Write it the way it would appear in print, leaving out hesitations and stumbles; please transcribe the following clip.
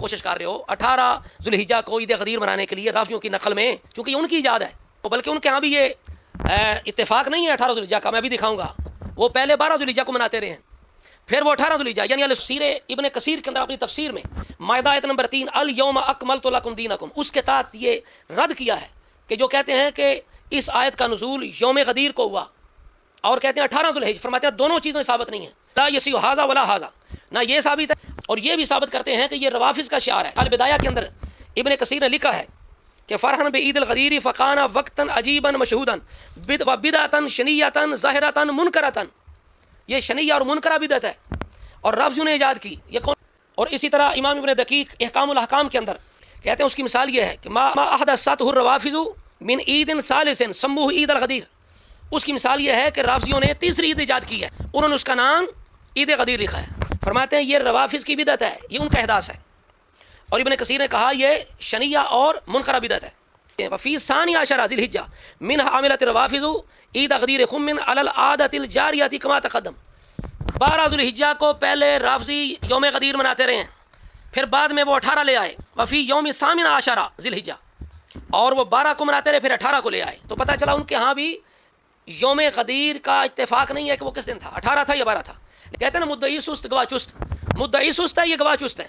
کوشش کر رہے ہو 18 ذوالحجہ کو عید غدیر منانے کے لیے رافضیوں کی نقل میں، چونکہ یہ ان کی ایجاد ہے، بلکہ ان کے ہاں بھی یہ اتفاق نہیں ہے 18 ذوالحجہ کا، میں بھی دکھاؤں گا، وہ پہلے 12 ذوالحجہ کو مناتے رہے ہیں، پھر وہ 18 ذوالحجہ، یعنی تفسیر ابن کثیر کے اندر اپنی تفسیر میں مائدہ آیت نمبر 3 الیوم اکملت لکم دینکم، اس کے تحت یہ رد کیا ہے کہ جو کہتے ہیں کہ اس آیت کا نزول یوم غدیر کو ہوا اور کہتے ہیں 18 ذوالحجہ، فرماتے ہیں دونوں چیزیں ثابت نہیں ہیں، لا یصح ھذا ولا ھذا، نہ یہ ثابت ہے اور یہ بھی ثابت کرتے ہیں کہ یہ روافض کا شعار ہے۔ البدایہ کے اندر ابن کثیر نے لکھا ہے کہ فرحن بعید الغدیر فقان وقتا عجیبا مشہودا بدعتا شنیعتا ظاہرتا منکرتا، یہ شنیعہ اور منکرہ بدعت ہے اور رافضیوں نے ایجاد کی، یہ کون؟ اور اسی طرح امام ابن دقیق احکام الاحکام کے اندر کہتے ہیں اس کی مثال یہ ہے کہ ما احدثته الروافض من عید ثالث سموه عید الغدیر، اس کی مثال یہ ہے کہ رافضیوں نے تیسری عید ایجاد کی ہے، انہوں نے اس کا نام عید غدیر لکھا ہے، فرماتے ہیں یہ روافض کی بدعت ہے، یہ ان کا احداث ہے، اور ابن کثیر نے کہا یہ شنیعہ اور منکرہ بدعت ہے۔ وفی ثانی عشر ذی الحجہ منہ عملت الروافض عید غدیر خم علی العادۃ الجاریۃ کما تقدم، 12 ذوالحجہ کو پہلے رافضی یوم غدیر مناتے رہے ہیں، پھر بعد میں وہ 18 لے آئے، وفی یوم ثامن عشر ذی الحجہ، اور وہ 12 کو مناتے رہے پھر 18 کو لے آئے، تو پتہ چلا ان کے ہاں بھی یوم غدیر کا اتفاق نہیں ہے کہ وہ کس دن تھا، 18 تھا یا 12 تھا۔ کہتے ہیں نا مدعی سست گواہ چست، مدعی سست ہے، یہ گواہ چست ہے۔